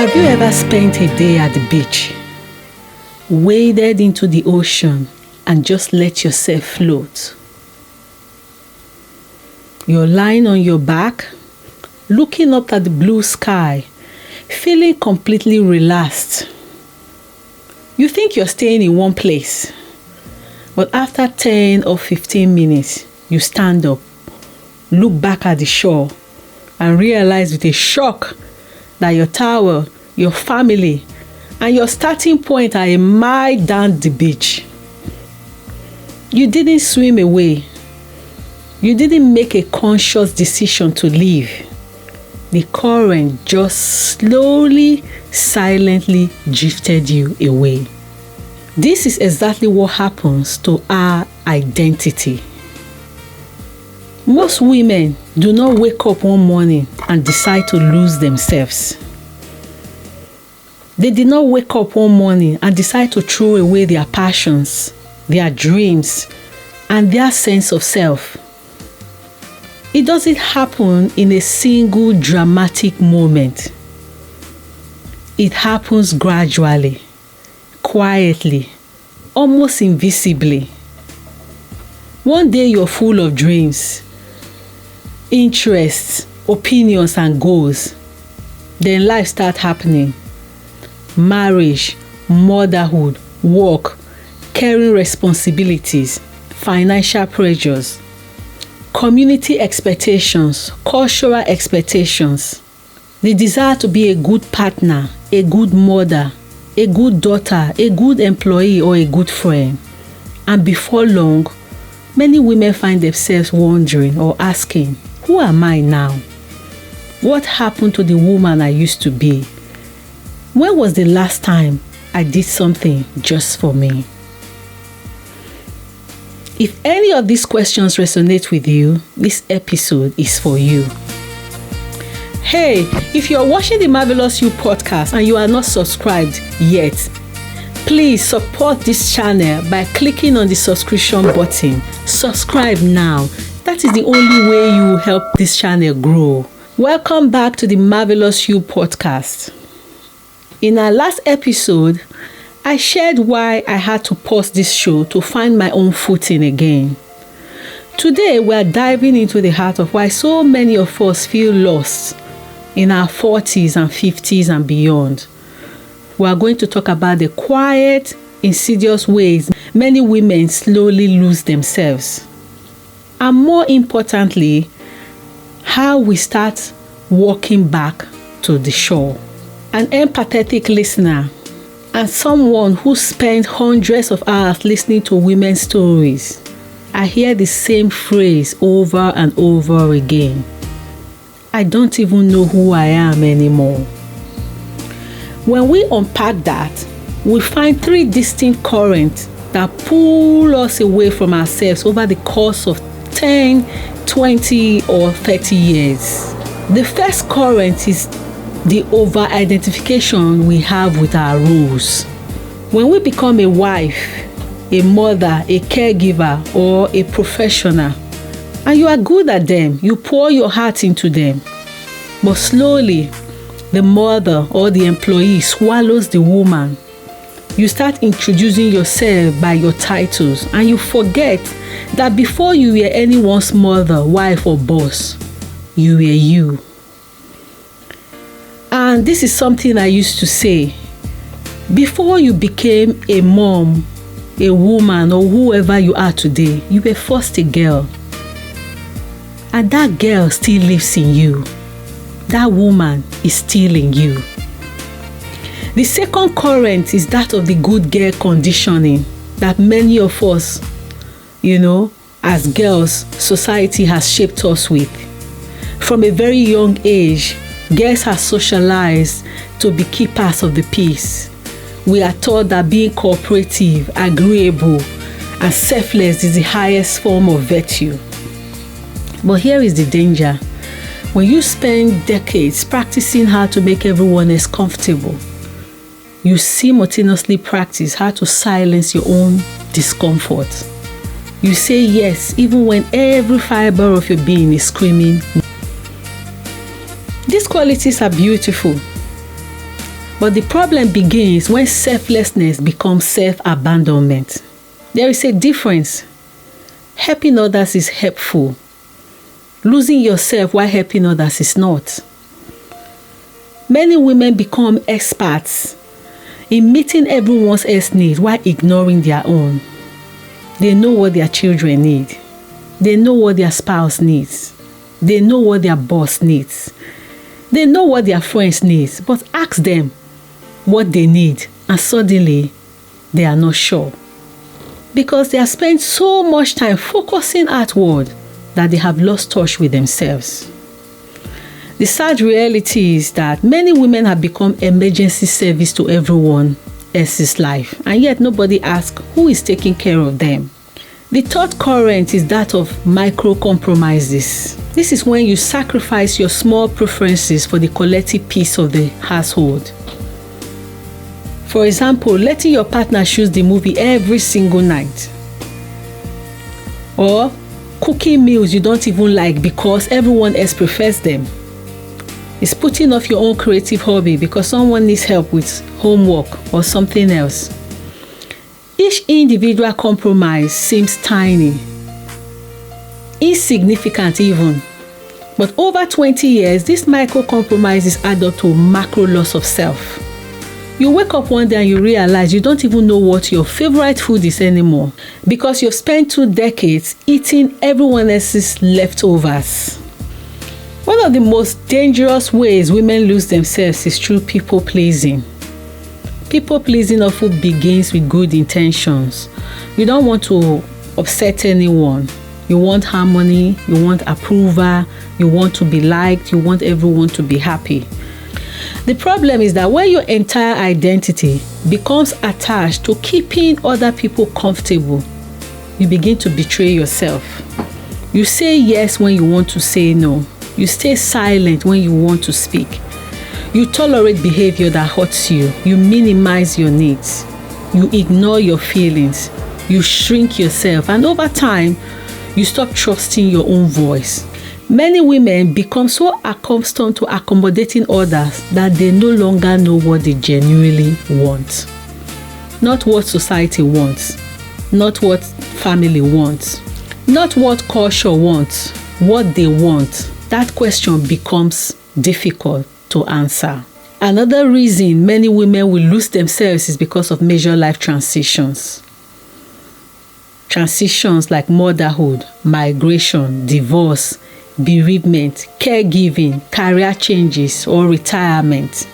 Have you ever spent a day at the beach, waded into the ocean and just let yourself float? You're lying on your back, looking up at the blue sky, feeling completely relaxed. You think you're staying in one place, but after 10 or 15 minutes, you stand up, look back at the shore, and realize with a shock that your towel, your family, and your starting point are a mile down the beach. You didn't swim away. You didn't make a conscious decision to leave. The current just slowly, silently drifted you away. This is exactly what happens to our identity. Most women do not wake up one morning and decide to lose themselves. They did not wake up one morning and decide to throw away their passions, their dreams, and their sense of self. It doesn't happen in a single dramatic moment. It happens gradually, quietly, almost invisibly. One day you're full of dreams, interests, opinions, and goals. Then life starts happening. Marriage, motherhood, work, caring responsibilities, financial pressures, community expectations, cultural expectations, the desire to be a good partner, a good mother, a good daughter, a good employee, or a good friend. And before long, many women find themselves wondering or asking, who am I now? What happened to the woman I used to be? When was the last time I did something just for me? If any of these questions resonate with you, this episode is for you. Hey, if you're watching the Marvellous-U podcast and you are not subscribed yet, please support this channel by clicking on the subscription button. Subscribe now. That is the only way you will help this channel grow. Welcome back to the Marvellous-U podcast. In our last episode, I shared why I had to pause this show to find my own footing again. Today, we are diving into the heart of why so many of us feel lost in our 40s and 50s and beyond. We are going to talk about the quiet, insidious ways many women slowly lose themselves. And more importantly, how we start walking back to the shore. An empathetic listener and someone who spent hundreds of hours listening to women's stories, I hear the same phrase over and over again. I don't even know who I am anymore. When we unpack that, we find three distinct currents that pull us away from ourselves over the course of 10, 20, or 30 years. The first current is the over-identification we have with our roles. When we become a wife, a mother, a caregiver, or a professional, and you are good at them, you pour your heart into them. But slowly, the mother or the employee swallows the woman. You start introducing yourself by your titles, and you forget that before you were anyone's mother, wife, or boss, you were you. And this is something I used to say. Before you became a mom, a woman, or whoever you are today, you were first a girl. And that girl still lives in you. That woman is still in you. The second current is that of the good girl conditioning that many of us, as girls, society has shaped us with. From a very young age, girls are socialized to be keepers of the peace. We are taught that being cooperative, agreeable, and selfless is the highest form of virtue. But here is the danger. When you spend decades practicing how to make everyone else comfortable, you simultaneously practice how to silence your own discomfort. You say yes even when every fiber of your being is screaming. These qualities are beautiful. But the problem begins when selflessness becomes self-abandonment. There is a difference. Helping others is helpful. Losing yourself while helping others is not. Many women become experts in meeting everyone else's needs while ignoring their own. They know what their children need. They know what their spouse needs. They know what their boss needs. They know what their friends need. But ask them what they need and suddenly they are not sure. Because they have spent so much time focusing outward that they have lost touch with themselves. The sad reality is that many women have become emergency service to everyone else's life, and yet nobody asks who is taking care of them. The third current is that of micro-compromises. This is when you sacrifice your small preferences for the collective peace of the household. For example, letting your partner choose the movie every single night. Or cooking meals you don't even like because everyone else prefers them. It's putting off your own creative hobby because someone needs help with homework or something else. Each individual compromise seems tiny, insignificant even. But over 20 years, these micro compromises add up to macro loss of self. You wake up one day and you realize you don't even know what your favorite food is anymore because you've spent 2 decades eating everyone else's leftovers. One of the most dangerous ways women lose themselves is through people pleasing. People pleasing often begins with good intentions. You don't want to upset anyone. You want harmony, you want approval, you want to be liked, you want everyone to be happy. The problem is that when your entire identity becomes attached to keeping other people comfortable, you begin to betray yourself. You say yes when you want to say no. You stay silent when you want to speak. You tolerate behavior that hurts you. You minimize your needs. You ignore your feelings. You shrink yourself. And over time, you stop trusting your own voice. Many women become so accustomed to accommodating others that they no longer know what they genuinely want. Not what society wants. Not what family wants. Not what culture wants. What they want. That question becomes difficult to answer. Another reason many women will lose themselves is because of major life transitions. Transitions like motherhood, migration, divorce, bereavement, caregiving, career changes, or retirement.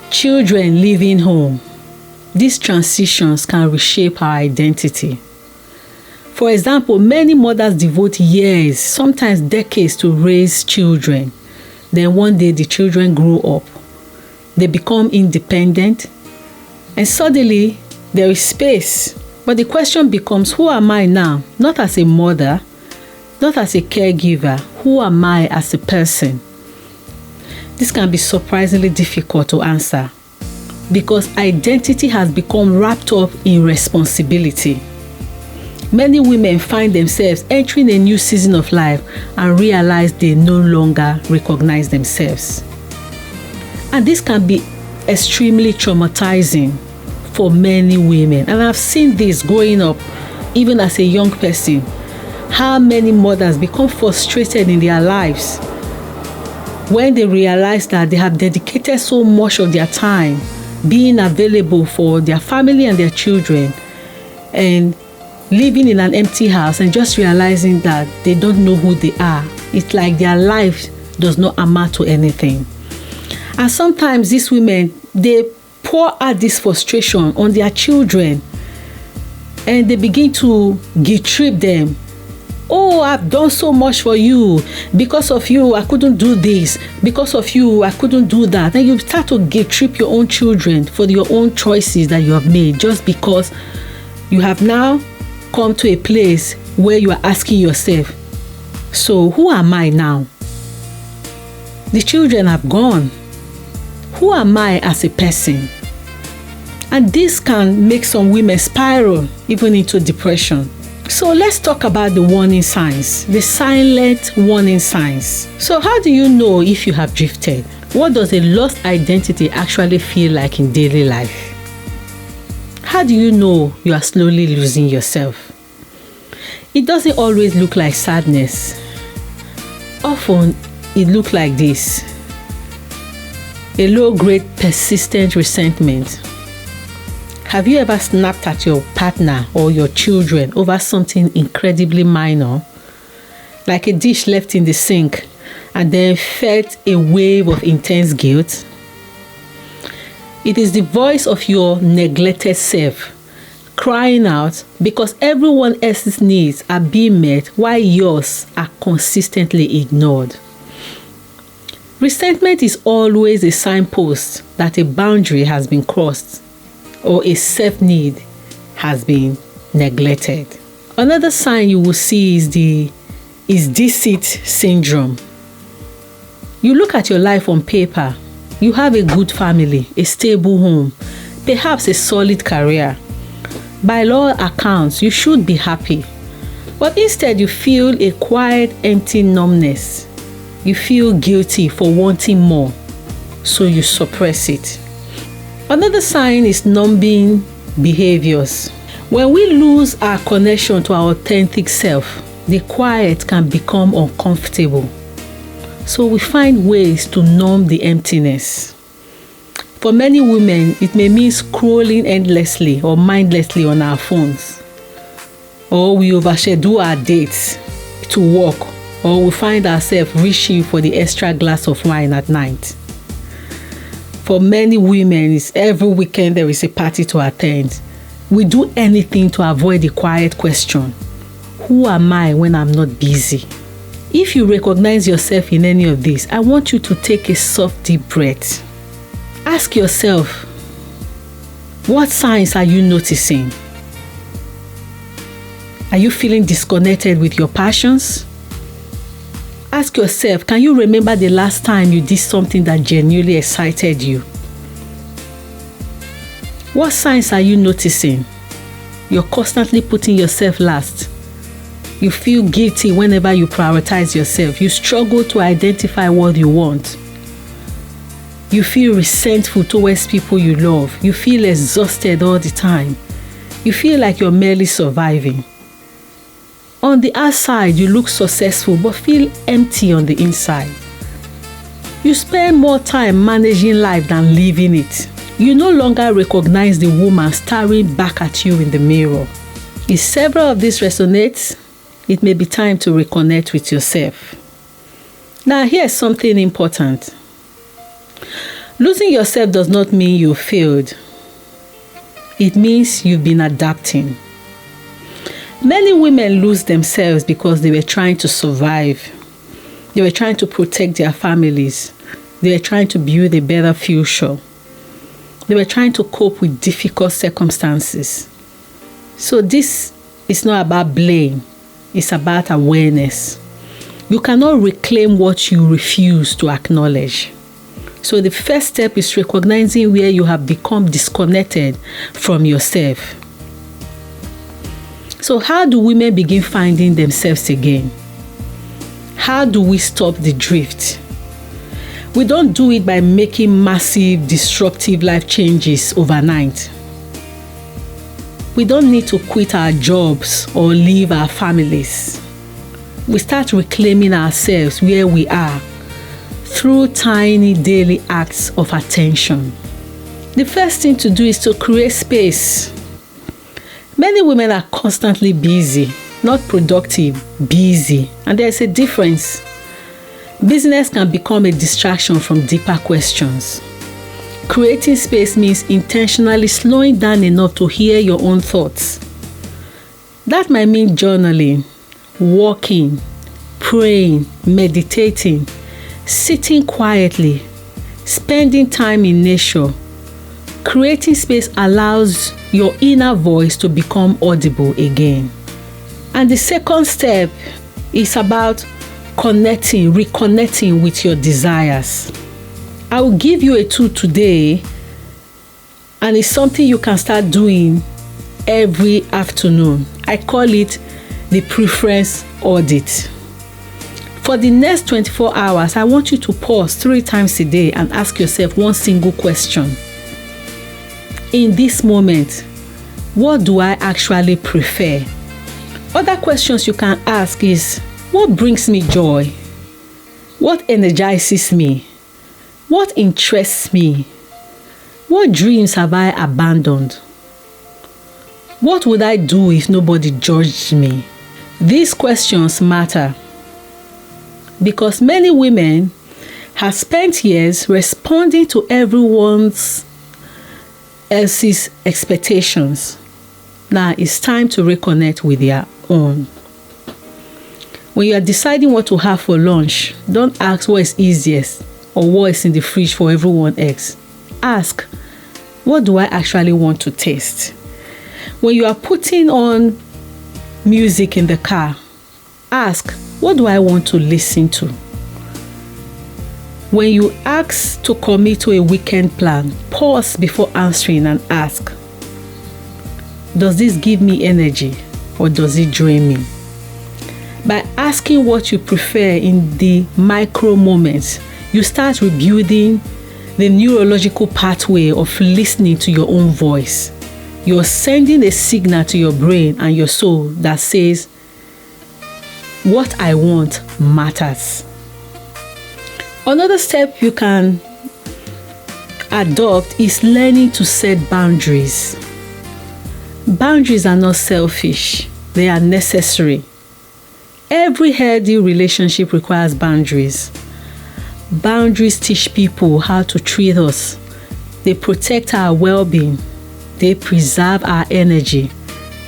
Children leaving home. These transitions can reshape our identity. For example, many mothers devote years, sometimes decades, to raise children. Then one day the children grow up. They become independent. And suddenly there is space. But the question becomes, who am I now? Not as a mother, not as a caregiver. Who am I as a person? This can be surprisingly difficult to answer because identity has become wrapped up in responsibility. Many women find themselves entering a new season of life and realize they no longer recognize themselves. And this can be extremely traumatizing for many women. And I've seen this growing up, even as a young person, how many mothers become frustrated in their lives when they realize that they have dedicated so much of their time being available for their family and their children, and living in an empty house and just realizing that they don't know who they are. It's like their life does not amount to anything. And sometimes these women, they pour out this frustration on their children and they begin to guilt-trip them. Oh, I've done so much for you. Because of you, I couldn't do this. Because of you, I couldn't do that. And you start to guilt-trip your own children for your own choices that you have made just because you have now come to a place where you are asking yourself, so who am I now? The children have gone. Who am I as a person? And this can make some women spiral even into depression. So let's talk about the warning signs, the silent warning signs. So how do you know if you have drifted? What does a lost identity actually feel like in daily life? How do you know you are slowly losing yourself? It doesn't always look like sadness. Often, it looks like this: a low-grade, persistent resentment. Have you ever snapped at your partner or your children over something incredibly minor, like a dish left in the sink, and then felt a wave of intense guilt? It is the voice of your neglected self crying out because everyone else's needs are being met while yours are consistently ignored. Resentment is always a signpost that a boundary has been crossed or a self-need has been neglected. Another sign you will see is deceit syndrome. You look at your life on paper. You have a good family, a stable home, perhaps a solid career. By all accounts, you should be happy. But instead, you feel a quiet, empty numbness. You feel guilty for wanting more, so you suppress it. Another sign is numbing behaviors. When we lose our connection to our authentic self, the quiet can become uncomfortable. So we find ways to numb the emptiness. For many women, it may mean scrolling endlessly or mindlessly on our phones. Or we overschedule our dates to work, or we find ourselves reaching for the extra glass of wine at night. For many women, it's every weekend there is a party to attend. We do anything to avoid the quiet question: who am I when I'm not busy? If you recognize yourself in any of this, I want you to take a soft, deep breath. Ask yourself, what signs are you noticing? Are you feeling disconnected with your passions? Ask yourself, can you remember the last time you did something that genuinely excited you? What signs are you noticing? You're constantly putting yourself last. You feel guilty whenever you prioritize yourself. You struggle to identify what you want. You feel resentful towards people you love. You feel exhausted all the time. You feel like you're merely surviving. On the outside, you look successful but feel empty on the inside. You spend more time managing life than living it. You no longer recognize the woman staring back at you in the mirror. If several of these resonate, it may be time to reconnect with yourself. Now, here's something important. Losing yourself does not mean you failed. It means you've been adapting. Many women lose themselves because they were trying to survive. They were trying to protect their families. They were trying to build a better future. They were trying to cope with difficult circumstances. So this is not about blame. It's about awareness. You cannot reclaim what you refuse to acknowledge. So the first step is recognizing where you have become disconnected from yourself. So how do women begin finding themselves again? How do we stop the drift? We don't do it by making massive, disruptive life changes overnight. We don't need to quit our jobs or leave our families. We start reclaiming ourselves where we are through tiny daily acts of attention. The first thing to do is to create space. Many women are constantly busy, not productive, busy, and there's a difference. Business can become a distraction from deeper questions. Creating space means intentionally slowing down enough to hear your own thoughts. That might mean journaling, walking, praying, meditating, sitting quietly, spending time in nature. Creating space allows your inner voice to become audible again. And the second step is about reconnecting with your desires. I will give you a tool today, and it's something you can start doing every afternoon. I call it the Preference Audit. For the next 24 hours, I want you to pause 3 times a day and ask yourself one single question. In this moment, what do I actually prefer? Other questions you can ask is, what brings me joy? What energizes me? What interests me? What dreams have I abandoned? What would I do if nobody judged me? These questions matter because many women have spent years responding to everyone else's expectations. Now it's time to reconnect with their own. When you are deciding what to have for lunch, don't ask what is easiest or what is in the fridge for everyone else. Ask, what do I actually want to taste? When you are putting on music in the car, ask, what do I want to listen to? When you ask to commit to a weekend plan, pause before answering and ask, does this give me energy or does it drain me? By asking what you prefer in the micro moments, you start rebuilding the neurological pathway of listening to your own voice. You're sending a signal to your brain and your soul that says, what I want matters. Another step you can adopt is learning to set boundaries. Boundaries are not selfish, they are necessary. Every healthy relationship requires boundaries. Boundaries teach people how to treat us. They protect our well-being. They preserve our energy.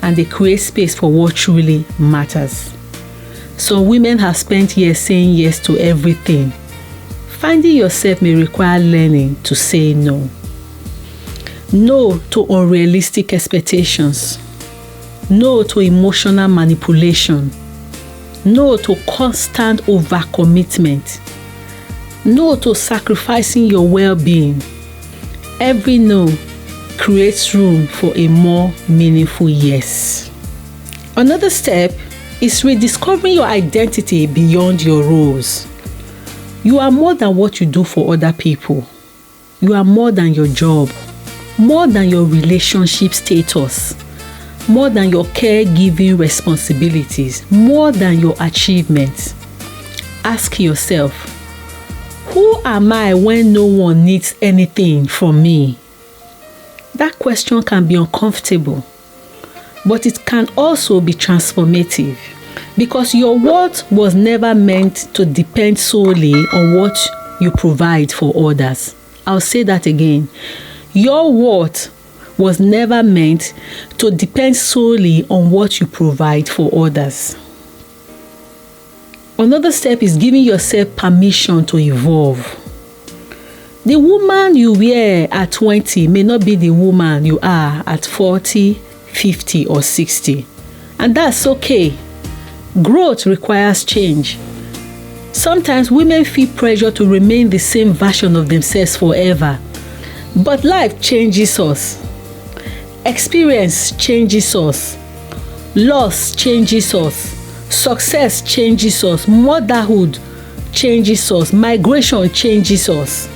And they create space for what truly matters. Some women have spent years saying yes to everything. Finding yourself may require learning to say no. No to unrealistic expectations. No to emotional manipulation. No to constant overcommitment. No to sacrificing your well-being. Every no creates room for a more meaningful yes. Another step is rediscovering your identity beyond your roles. You are more than what you do for other people. You are more than your job, more than your relationship status, more than your caregiving responsibilities, more than your achievements. Ask yourself, who am I when no one needs anything from me? That question can be uncomfortable, but it can also be transformative because your worth was never meant to depend solely on what you provide for others. I'll say that again. Your worth was never meant to depend solely on what you provide for others. Another step is giving yourself permission to evolve. The woman you were at 20 may not be the woman you are at 40, 50, or 60. And that's okay. Growth requires change. Sometimes women feel pressure to remain the same version of themselves forever. But life changes us. Experience changes us. Loss changes us. Success changes us. Motherhood changes us. Migration changes us.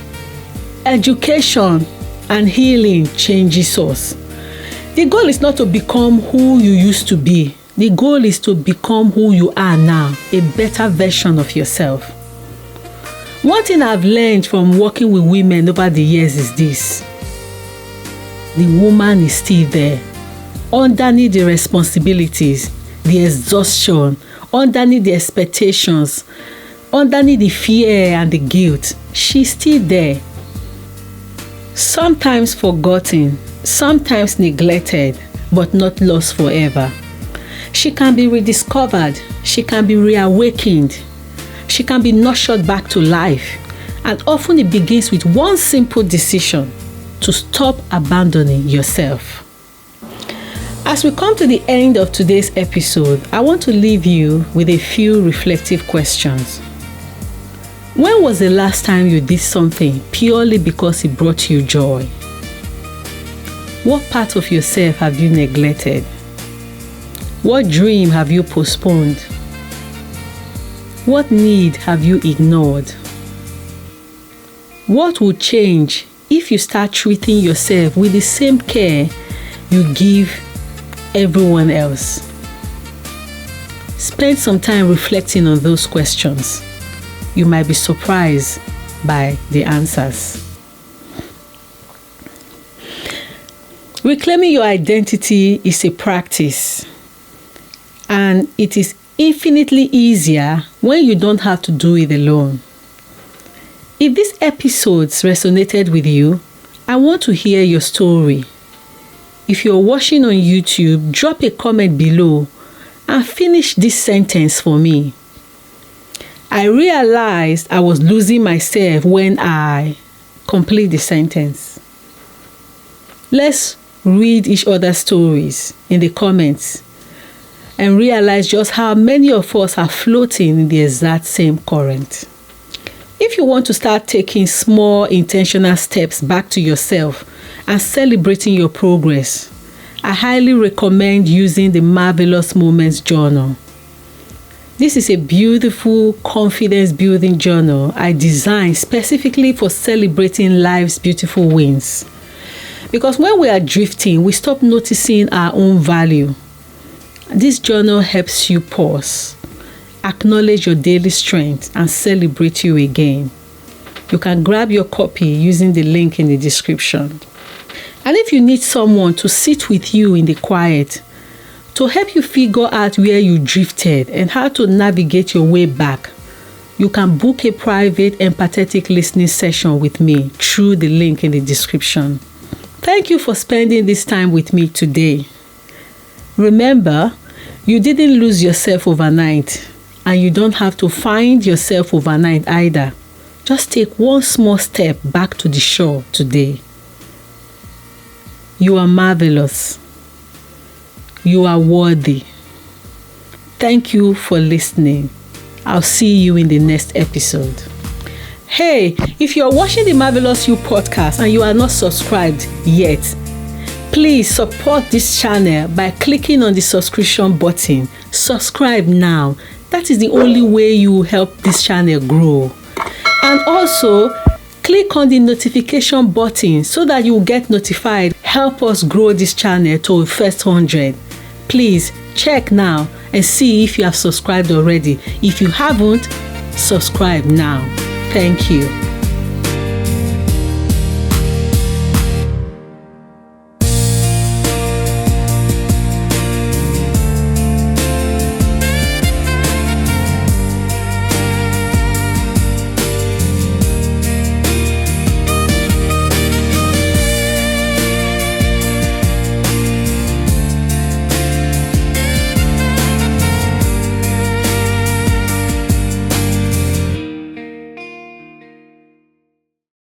Education and healing changes us. The goal is not to become who you used to be. The goal is to become who you are now, a better version of yourself. One thing I've learned from working with women over the years is this. The woman is still there. Underneath the responsibilities, the exhaustion, underneath the expectations, underneath the fear and the guilt, she's still there. Sometimes forgotten, sometimes neglected, but not lost forever. She can be rediscovered, she can be reawakened, she can be nurtured back to life, and often it begins with one simple decision: to stop abandoning yourself. As we come to the end of today's episode, I want to leave you with a few reflective questions. When was the last time you did something purely because it brought you joy? What part of yourself have you neglected? What dream have you postponed? What need have you ignored? What will change if you start treating yourself with the same care you give everyone else? Spend some time reflecting on those questions. You might be surprised by the answers. Reclaiming your identity is a practice, and it is infinitely easier when you don't have to do it alone. If these episodes resonated with you, I want to hear your story. If you're watching on YouTube, drop a comment below and finish this sentence for me. I realized I was losing myself when I complete the sentence. Let's read each other's stories in the comments and realize just how many of us are floating in the exact same current. If you want to start taking small intentional steps back to yourself and celebrating your progress, I highly recommend using the Marvellous Moments Journal. This is a beautiful confidence building journal I designed specifically for celebrating life's beautiful wins. Because when we are drifting, we stop noticing our own value. This journal helps you pause, acknowledge your daily strength, and celebrate you again. You can grab your copy using the link in the description. And if you need someone to sit with you in the quiet, to help you figure out where you drifted and how to navigate your way back, you can book a private empathetic listening session with me through the link in the description. Thank you for spending this time with me today. Remember, you didn't lose yourself overnight, and you don't have to find yourself overnight either. Just take one small step back to the shore today. You are marvelous. You are worthy. Thank you for listening. I'll see you in the next episode. Hey, if you're watching the Marvellous-U podcast and you are not subscribed yet, please support this channel by clicking on the subscription button. Subscribe now. That is the only way you will help this channel grow. And also, click on the notification button so that you will get notified. Help us grow this channel to the first 100. Please check now and see if you have subscribed already. If you haven't, subscribe now. Thank you.